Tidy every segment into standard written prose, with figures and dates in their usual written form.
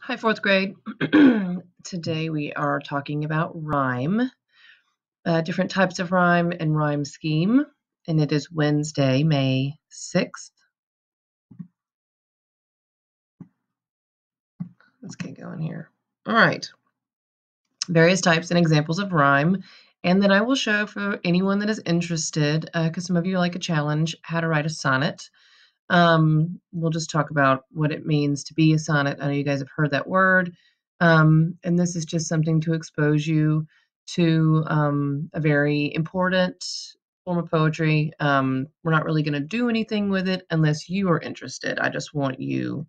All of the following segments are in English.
Hi, fourth grade. Today we are talking about rhyme, different types of rhyme and rhyme scheme, and it is Wednesday, May 6th. Let's get going here. All right, various types and examples of rhyme, and then I will show for anyone that is interested, because some of you like a challenge, how to write a sonnet. We'll just talk about what it means to be a sonnet. I know you guys have heard that word. And this is just something to expose you to a very important form of poetry. We're not really going to do anything with it unless you are interested. I just want you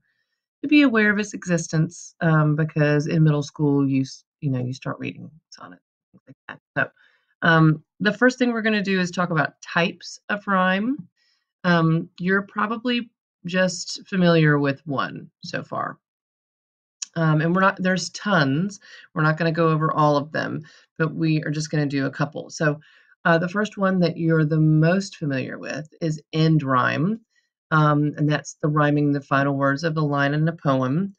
to be aware of its existence because in middle school, you start reading sonnets, things like that. So the first thing we're going to do is talk about types of rhyme. You're probably just familiar with one so far. And there's tons. We're not going to go over all of them, but we are just going to do a couple. So the first one that you're the most familiar with is end rhyme. And that's the rhyming the final words of a line in a poem.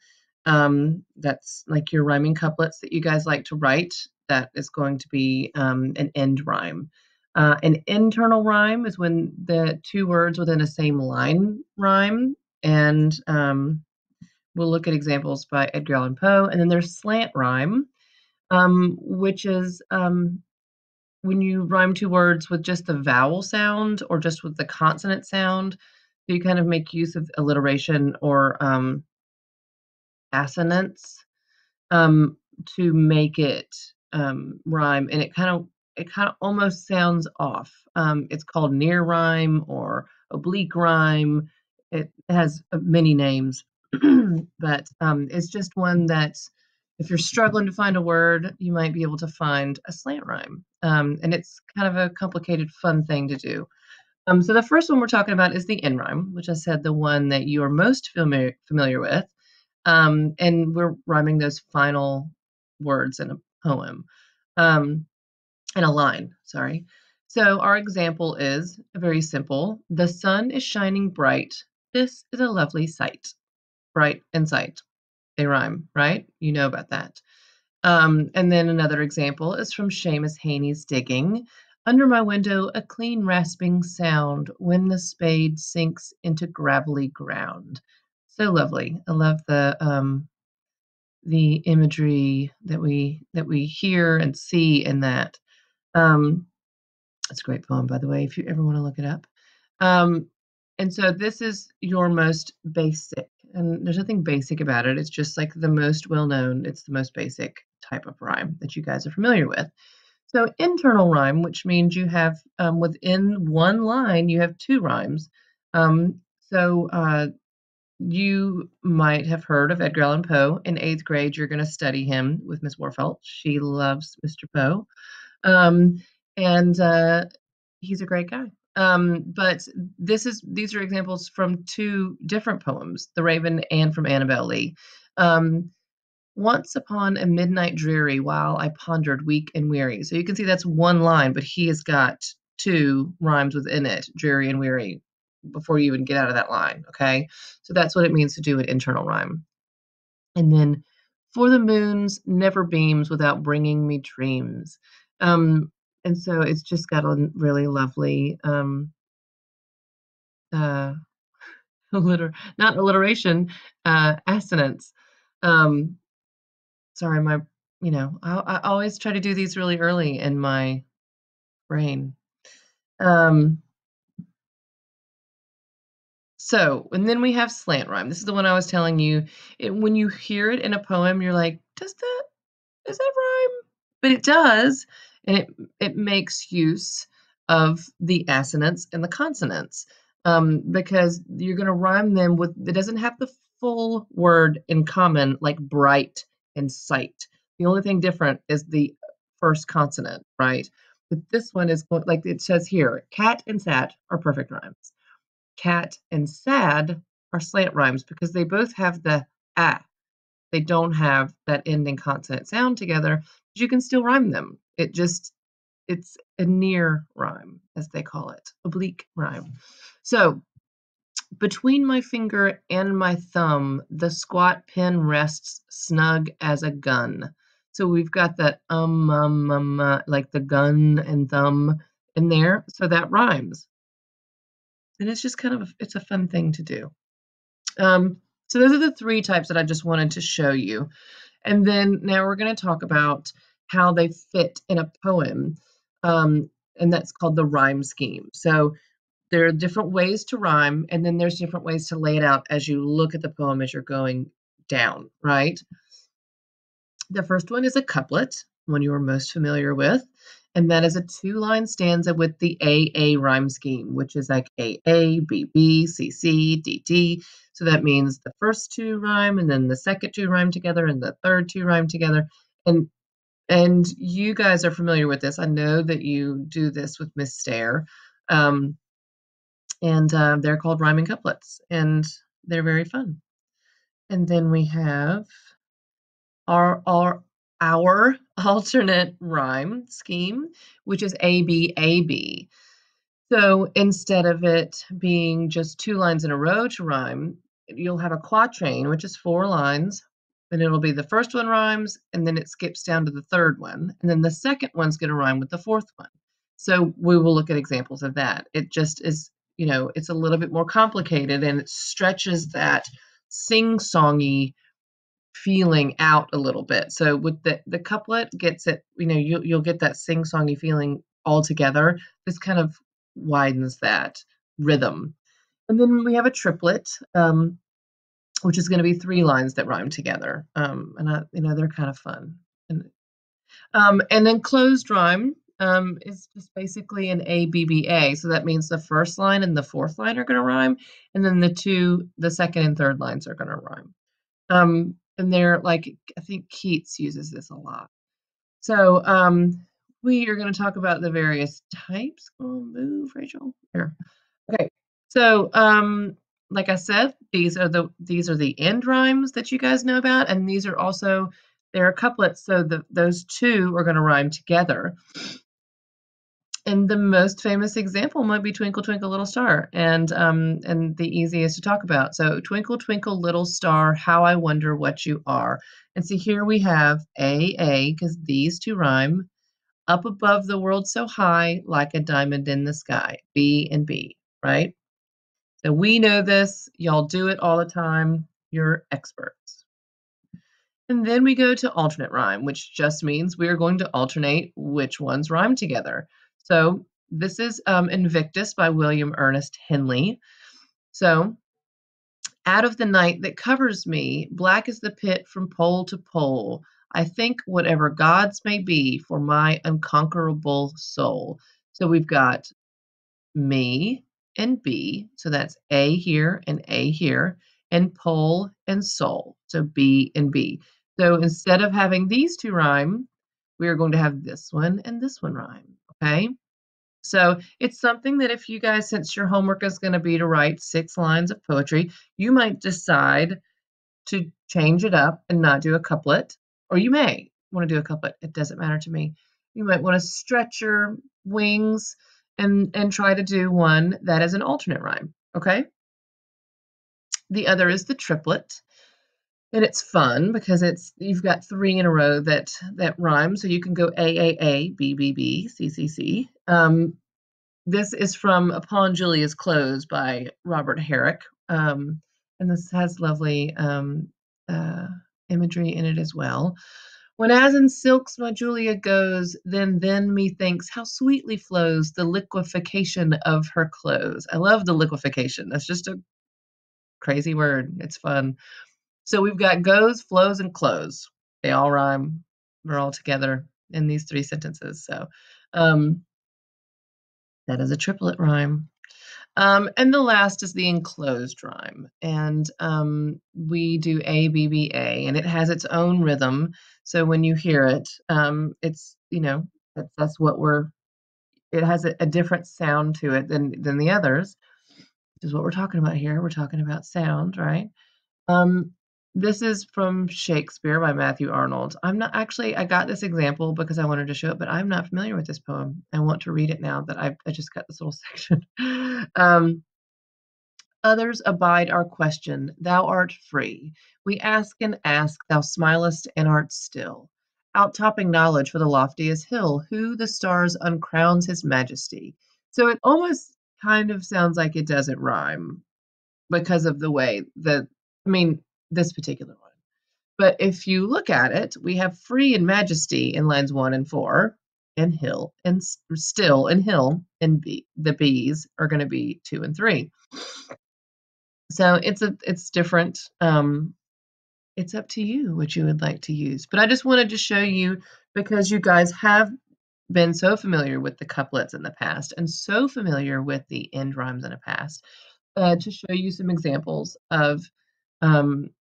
That's like your rhyming couplets that you guys like to write. That is going to be an end rhyme. An internal rhyme is when the two words within a same line rhyme. And we'll look at examples by Edgar Allan Poe. And then there's slant rhyme, which is when you rhyme two words with just the vowel sound or just with the consonant sound. So you kind of make use of alliteration or assonance to make it rhyme, and it kind of almost sounds off. It's called near rhyme or oblique rhyme. It has many names, but it's just one that if you're struggling to find a word, you might be able to find a slant rhyme. And it's kind of a complicated, fun thing to do. So the first one we're talking about is the end rhyme, which I said the one that you are most familiar with. And we're rhyming those final words in a poem, in a line, sorry. So our example is very simple. The sun is shining bright. This is a lovely sight. Bright and sight. They rhyme, right? You know about that. And then another example is from Seamus Heaney's Digging. Under my window, a clean rasping sound when the spade sinks into gravelly ground. So lovely. I love the imagery that we hear and see in that. It's a great poem, by the way, if you ever want to look it up. And so this is your most basic, and there's nothing basic about it. It's just like the most well known. It's the most basic type of rhyme that you guys are familiar with. So internal rhyme, which means you have within one line you have two rhymes. So you might have heard of Edgar Allan Poe. In eighth grade, you're going to study him with Miss Warfelt. She loves Mr. Poe. Um, and he's a great guy. But these are examples from two different poems, The Raven and from Annabel Lee. Once upon a midnight dreary, while I pondered weak and weary. So you can see that's one line, but he has got two rhymes within it, dreary and weary, before you even get out of that line. Okay, so that's what it means to do an internal rhyme. And then, for the moon's never beams without bringing me dreams. And so it's just got a really lovely uh not alliteration, assonance. Um, sorry, I always try to do these really early in my brain. Um, and then we have slant rhyme. This is the one I was telling you. When you hear it in a poem, you're like, does that rhyme? But it does, and it makes use of the assonants and the consonants, because you're going to rhyme them with. It doesn't have the full word in common like bright and sight. The only thing different is the first consonant, right? But this one is like it says here: cat and sat are perfect rhymes. Cat and sad are slant rhymes because they both have the ah. They don't have that ending consonant sound together, but you can still rhyme them. It's a near rhyme, as they call it, oblique rhyme. So Between my finger and my thumb, the squat pen rests snug as a gun. So we've got that like the gun and thumb in there, so that rhymes. And it's just kind of it's a fun thing to do. So those are the three types that I just wanted to show you. And then now we're going to talk about how they fit in a poem. And that's called the rhyme scheme. So there are different ways to rhyme, and then there's different ways to lay it out as you look at the poem as you're going down, right? The first one is a couplet, one you are most familiar with, and that is a two-line stanza with the AA rhyme scheme, which is like AA, BB, CC, DT. So that means the first two rhyme, and then the second two rhyme together, and the third two rhyme together. And you guys are familiar with this. I know that you do this with Miss Stair. And they're called rhyming couplets, and they're very fun. And then we have our alternate rhyme scheme, which is ABAB. So instead of it being just two lines in a row to rhyme, you'll have a quatrain, which is four lines, and it'll be the first one rhymes, and then it skips down to the third one, and then the second one's going to rhyme with the fourth one. So we will look at examples of that. It just is, it's a little bit more complicated, and it stretches that sing-songy feeling out a little bit. So with the couplet gets it, you'll get that sing-songy feeling all together. This kind of widens that rhythm. And then we have a triplet, which is going to be three lines that rhyme together. And they're kind of fun. And then closed rhyme is just basically an ABBA. So that means the first line and the fourth line are going to rhyme, and then the second and third lines are going to rhyme. And they're like, I think Keats uses this a lot. So we are going to talk about the various types. Oh, move, Rachel. Here. Okay. So like I said, these are the end rhymes that you guys know about, and these are also they're couplets. So those two are going to rhyme together. And the most famous example might be Twinkle Twinkle Little Star, and the easiest to talk about. So Twinkle Twinkle Little Star, how I wonder what you are. And see, here we have AA, because these two rhyme, up above the world so high, like a diamond in the sky. B and B, right? So we know this. Y'all do it all the time. You're experts. And then we go to alternate rhyme, which just means we are going to alternate which ones rhyme together. So this is Invictus by William Ernest Henley. So, out of the night that covers me, black is the pit from pole to pole. I think whatever gods may be for my unconquerable soul. So we've got me and B. So that's A here and A here, and pole and soul. So B and B. So instead of having these two rhyme, we are going to have this one and this one rhyme. Okay. So it's something that if you guys, since your homework is going to be to write 6 lines of poetry, you might decide to change it up and not do a couplet, or you may want to do a couplet. It doesn't matter to me. You might want to stretch your wings and try to do one that is an alternate rhyme. Okay. The other is the triplet. And it's fun because you've got 3 in a row that rhyme. So you can go AAA, BBB, CCC. This is from Upon Julia's Clothes by Robert Herrick. And this has lovely imagery in it as well. When as in silks my Julia goes, then methinks how sweetly flows the liquefaction of her clothes. I love the liquefaction. That's just a crazy word. It's fun. So we've got goes, flows, and close. They all rhyme. We're all together in these 3 sentences. So that is a triplet rhyme. And the last is the enclosed rhyme. And we do A, B, B, A, and it has its own rhythm. So when you hear it, it's, that's what it has a different sound to it than the others, which is what we're talking about here. We're talking about sound, right? This is from Shakespeare by Matthew Arnold. I got this example because I wanted to show it, but I'm not familiar with this poem. I want to read it now that I just got this little section. Others abide our question, thou art free. We ask and ask, thou smilest and art still. Outtopping knowledge for the loftiest hill, who the stars uncrowns his majesty. So it almost kind of sounds like it doesn't rhyme because of the way that, I mean, this particular one. But if you look at it, we have free and majesty in lines 1 and 4, and hill and still and hill and b. The b's are going to be 2 and 3. So it's different. It's up to you what you would like to use. But I just wanted to show you because you guys have been so familiar with the couplets in the past and so familiar with the end rhymes in the past, to show you some examples of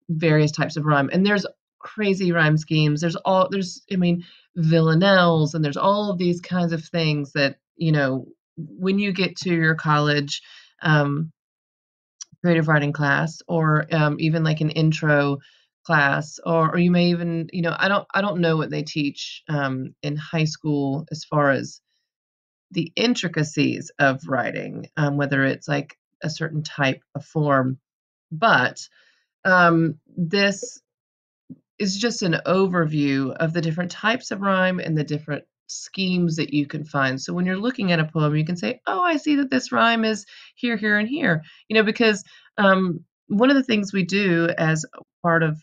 various types of rhyme. And there's crazy rhyme schemes. I mean, villanelles, and there's all of these kinds of things that, when you get to your college creative writing class, or even like an intro class, or you may even, I don't know what they teach in high school as far as the intricacies of writing, whether it's like a certain type of form, but this is just an overview of the different types of rhyme and the different schemes that you can find. So when you're looking at a poem, you can say, "Oh, I see that this rhyme is here, here, and here." Because one of the things we do as part of,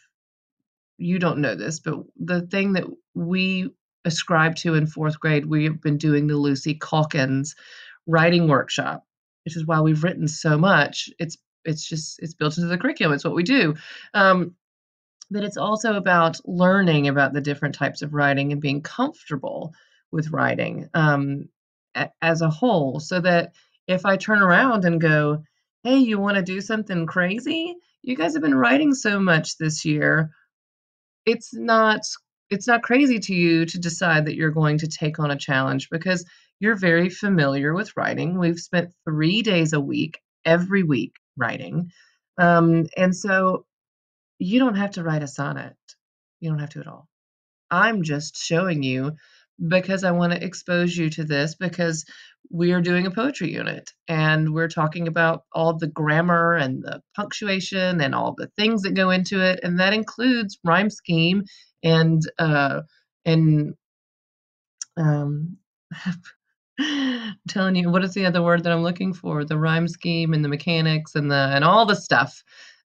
you don't know this, but the thing that we ascribe to in 4th grade, we have been doing the Lucy Calkins writing workshop, which is why we've written so much. It's built into the curriculum. It's what we do. But it's also about learning about the different types of writing and being comfortable with writing as a whole, so that if I turn around and go, "Hey, you want to do something crazy? You guys have been writing so much this year. It's not it's not crazy to you to decide that you're going to take on a challenge because you're very familiar with writing. We've spent 3 days a week, every week writing. And so you don't have to write a sonnet. You don't have to at all. I'm just showing you because I want to expose you to this, because we are doing a poetry unit and we're talking about all the grammar and the punctuation and all the things that go into it, and that includes rhyme scheme and and um I'm telling you, what is the other word that I'm looking for? The rhyme scheme and the mechanics and all the stuff.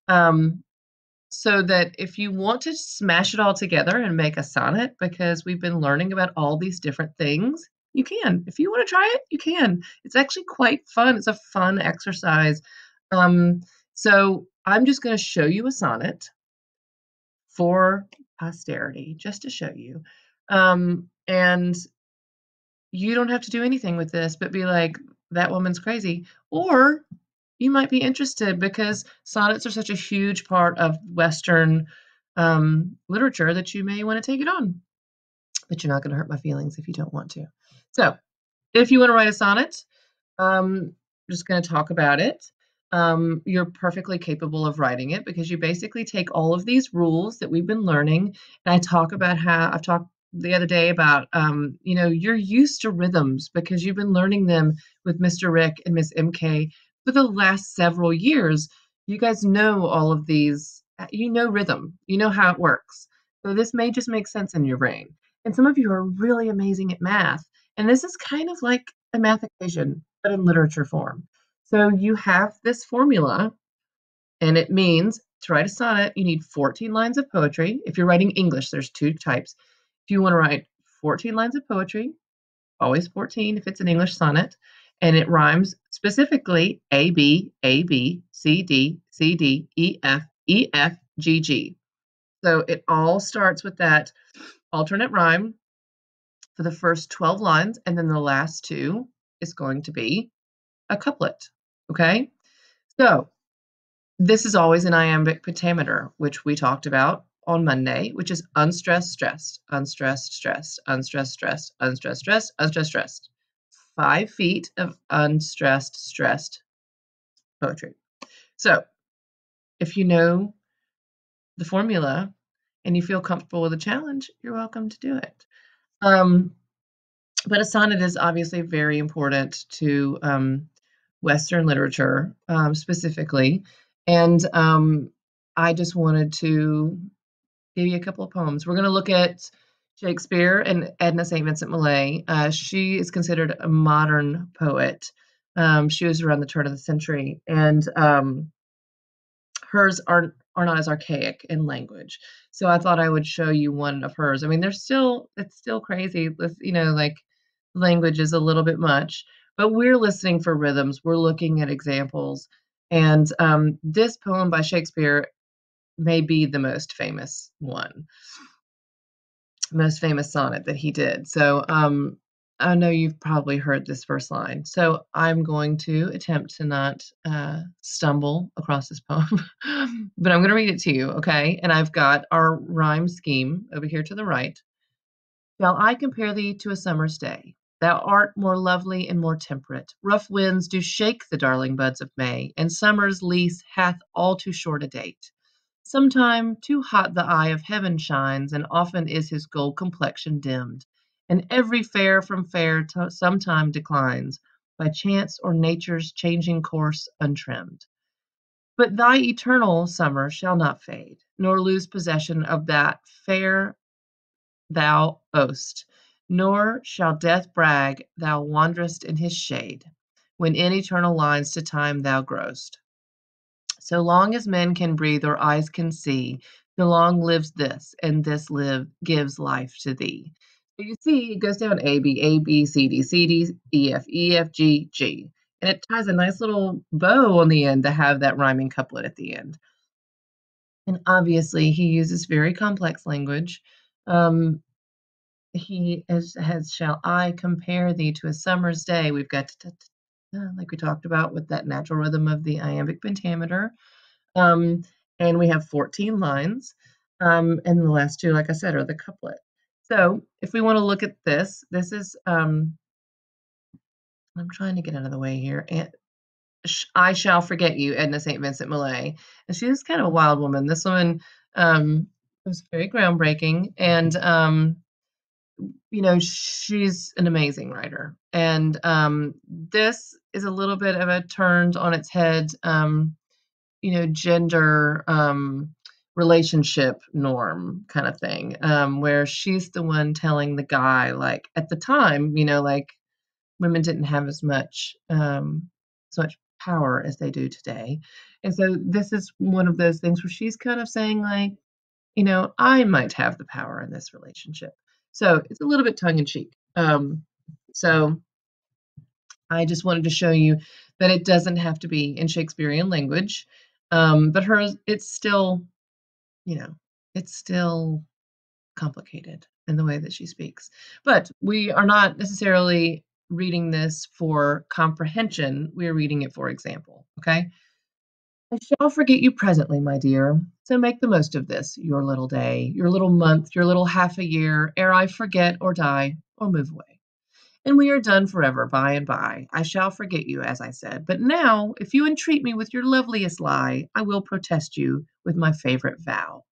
Um, so that if you want to smash it all together and make a sonnet, because we've been learning about all these different things, you can. If you want to try it, you can. It's actually quite fun. It's a fun exercise. Um, so I'm just going to show you a sonnet for posterity, just to show you. And you don't have to do anything with this, but be like, that woman's crazy. Or you might be interested because sonnets are such a huge part of Western literature that you may want to take it on. But you're not going to hurt my feelings if you don't want to. So, if you want to write a sonnet, I'm just going to talk about it. You're perfectly capable of writing it because you basically take all of these rules that we've been learning. And I talk about how I've talked the other day about, you're used to rhythms because you've been learning them with Mr. Rick and Miss MK for the last several years. You guys know all of these, you know rhythm, you know how it works. So this may just make sense in your brain. And some of you are really amazing at math. And this is kind of like a math equation, but in literature form. So you have this formula, and it means to write a sonnet, you need 14 lines of poetry. If you're writing English, there's 2 types. If you want to write 14 lines of poetry, always 14 if it's an English sonnet, and it rhymes specifically A, B, A, B, C, D, C, D, E, F, E, F, G, G. So it all starts with that alternate rhyme for the first 12 lines, and then the last 2 is going to be a couplet, okay? So this is always an iambic pentameter, which we talked about on Monday, which is unstressed, stressed, unstressed, stressed, unstressed, stressed, unstressed, stressed, unstressed, stressed. 5 feet of unstressed, stressed poetry. So if you know the formula and you feel comfortable with the challenge, you're welcome to do it. But a sonnet is obviously very important to Western literature, specifically, and, I just wanted to give you a couple of poems. We're gonna look at Shakespeare and Edna St Vincent Millay. She is considered a modern poet. She was around the turn of the century, and, hers are not as archaic in language. So I thought I would show you one of hers. I mean, it's still crazy with, like, language is a little bit much, but we're listening for rhythms, we're looking at examples, and, this poem by Shakespeare may be the most famous sonnet that he did. So, I know you've probably heard this first line. So I'm going to attempt to not stumble across this poem, but I'm going to read it to you, okay? And I've got our rhyme scheme over here to the right. Shall I compare thee to a summer's day? Thou art more lovely and more temperate. Rough winds do shake the darling buds of May, and summer's lease hath all too short a date. Sometime too hot the eye of heaven shines, and often is his gold complexion dimmed, and every fair from fair sometime declines, by chance or nature's changing course untrimmed. But thy eternal summer shall not fade, nor lose possession of that fair thou owest, nor shall death brag thou wanderest in his shade, when in eternal lines to time thou growest. So long as men can breathe or eyes can see, so long lives this, and this gives life to thee. So you see, it goes down A, B, C, D, C, D, E, F, G, G. And it ties a nice little bow on the end to have that rhyming couplet at the end. And obviously, he uses very complex language. Um, has shall I compare thee to a summer's day? We've got like we talked about with that natural rhythm of the iambic pentameter. Um, and we have 14 lines. And the last two, like I said, are the couplet. So if we want to look at this, this is I'm trying to get out of the way here. And I shall forget you, Edna St. Vincent Millay. And she was kind of a wild woman. This woman was very groundbreaking, and she's an amazing writer. And this is a little bit of a turned on its head, gender relationship norm kind of thing, where she's the one telling the guy, like at the time, like women didn't have as much power as they do today. And so this is one of those things where she's kind of saying, like, I might have the power in this relationship. So it's a little bit tongue in cheek. So I just wanted to show you that it doesn't have to be in Shakespearean language. But hers, it's still complicated in the way that she speaks. But we are not necessarily reading this for comprehension. We are reading it for example. Okay. I shall forget you presently, my dear. So make the most of this, your little day, your little month, your little half a year, ere I forget or die or move away. And we are done forever by and by. I shall forget you, as I said. But now, if you entreat me with your loveliest lie, I will protest you with my favorite vow.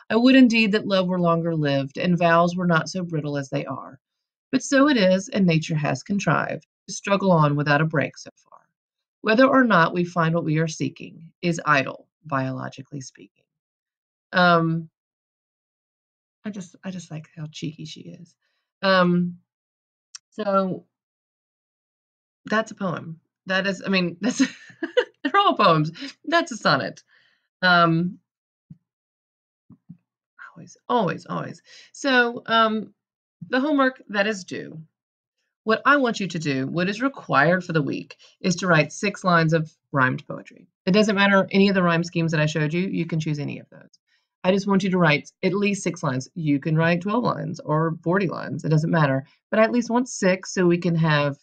I would indeed that love were longer lived, and vows were not so brittle as they are. But so it is, and nature has contrived to struggle on without a break so far. Whether or not we find what we are seeking is idle, biologically speaking. Um, I just like how cheeky she is. So that's a poem. That is, I mean, that's they're all poems. That's a sonnet. Um, always, always, always. So the homework that is due. What I want you to do, what is required for the week, is to write 6 lines of rhymed poetry. It doesn't matter any of the rhyme schemes that I showed you. You can choose any of those. I just want you to write at least 6 lines. You can write 12 lines or 40 lines. It doesn't matter. But I at least want 6 so we can have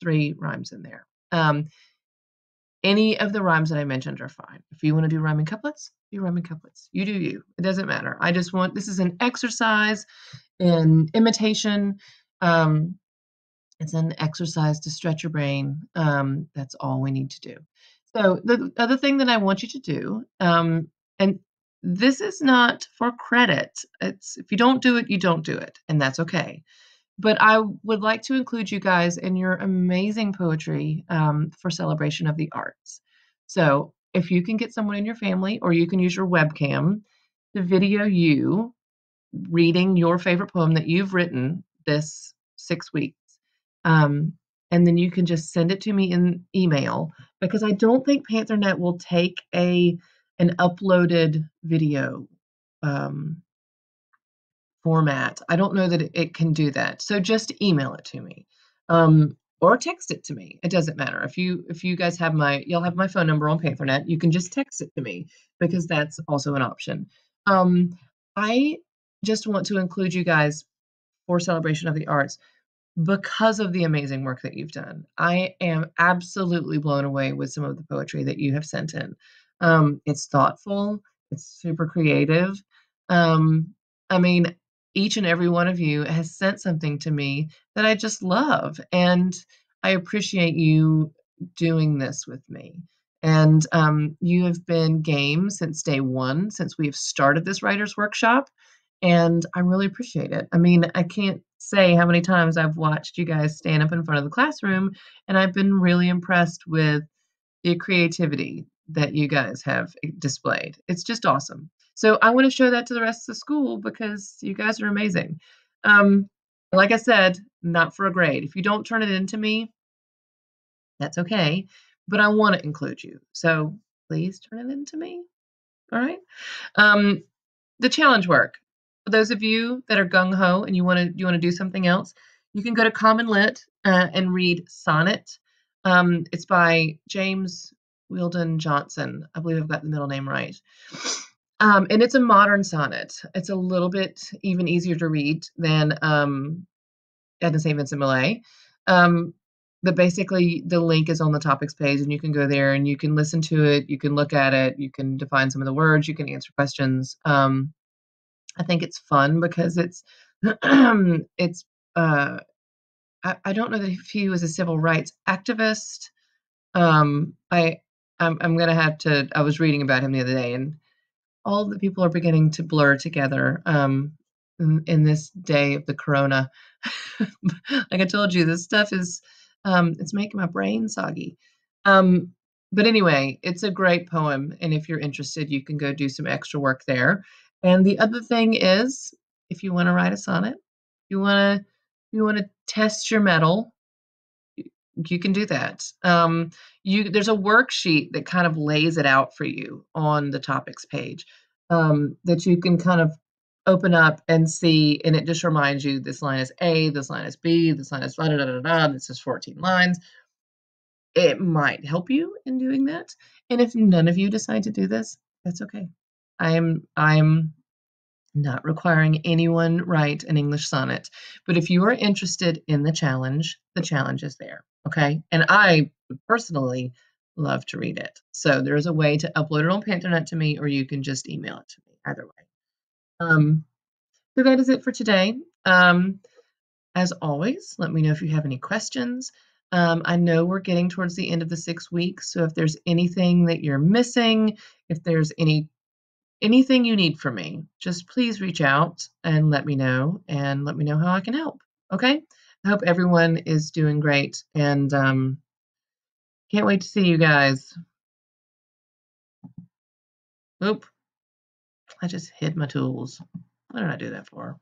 3 rhymes in there. Any of the rhymes that I mentioned are fine. If you want to do rhyming couplets, do rhyming couplets. You do you. It doesn't matter. This is an exercise in imitation. It's an exercise to stretch your brain. That's all we need to do. So the other thing that I want you to do, and this is not for credit. It's if you don't do it, you don't do it, and that's okay. But I would like to include you guys in your amazing poetry for celebration of the arts. So if you can get someone in your family, or you can use your webcam to video you reading your favorite poem that you've written this 6 weeks. Um, and then you can just send it to me in email, because I don't think PantherNet will take an uploaded video um, format. I don't know that it can do that. So just email it to me. Or text it to me. It doesn't matter. If you guys have you'll have my phone number on PantherNet. You can just text it to me, because that's also an option. I just want to include you guys for celebration of the arts because of the amazing work that you've done. I am absolutely blown away with some of the poetry that you have sent in. It's thoughtful, it's super creative. I mean, each and every one of you has sent something to me that I just love, and I appreciate you doing this with me. And you have been game since day one, since we have started this writer's workshop, and I really appreciate it. I mean, I can't say how many times I've watched you guys stand up in front of the classroom, and I've been really impressed with the creativity that you guys have displayed. It's just awesome. So I want to show that to the rest of the school, because you guys are amazing. Um, like I said, not for a grade. If you don't turn it into me, that's okay, but I want to include you. So please turn it into me. All right. Um, the challenge work. For those of you that are gung ho and you want to do something else, you can go to Common Lit and read Sonnet. It's by James Weldon Johnson. I believe I've got the middle name right. And it's a modern sonnet. It's a little bit even easier to read than Edna St Vincent Millay. Um, but basically, the link is on the topics page, and you can go there and you can listen to it. You can look at it. You can define some of the words. You can answer questions. I think it's fun because it's it's uh I don't know that if he was a civil rights activist. I'm gonna have to I was reading about him the other day, and all the people are beginning to blur together in this day of the corona. Like I told you, this stuff is it's making my brain soggy. Um, but anyway, it's a great poem, and if you're interested, you can go do some extra work there. And the other thing is, if you want to write a sonnet, you want to test your metal, you can do that. You There's a worksheet that kind of lays it out for you on the topics page, that you can kind of open up and see, and it just reminds you this line is A, this line is B, this line is da da da da da. This is 14 lines. It might help you in doing that. And if none of you decide to do this, that's okay. I'm not requiring anyone write an English sonnet. But if you are interested in the challenge is there. Okay. And I would personally love to read it. So there's a way to upload it on PantherNet to me, or you can just email it to me. Either way. Um, so that is it for today. As always, let me know if you have any questions. I know we're getting towards the end of the 6 weeks. So if there's anything that you're missing, if there's anything you need from me, just please reach out and let me know, and let me know how I can help. Okay? I hope everyone is doing great, and can't wait to see you guys. Oop, I just hid my tools. What did I do that for?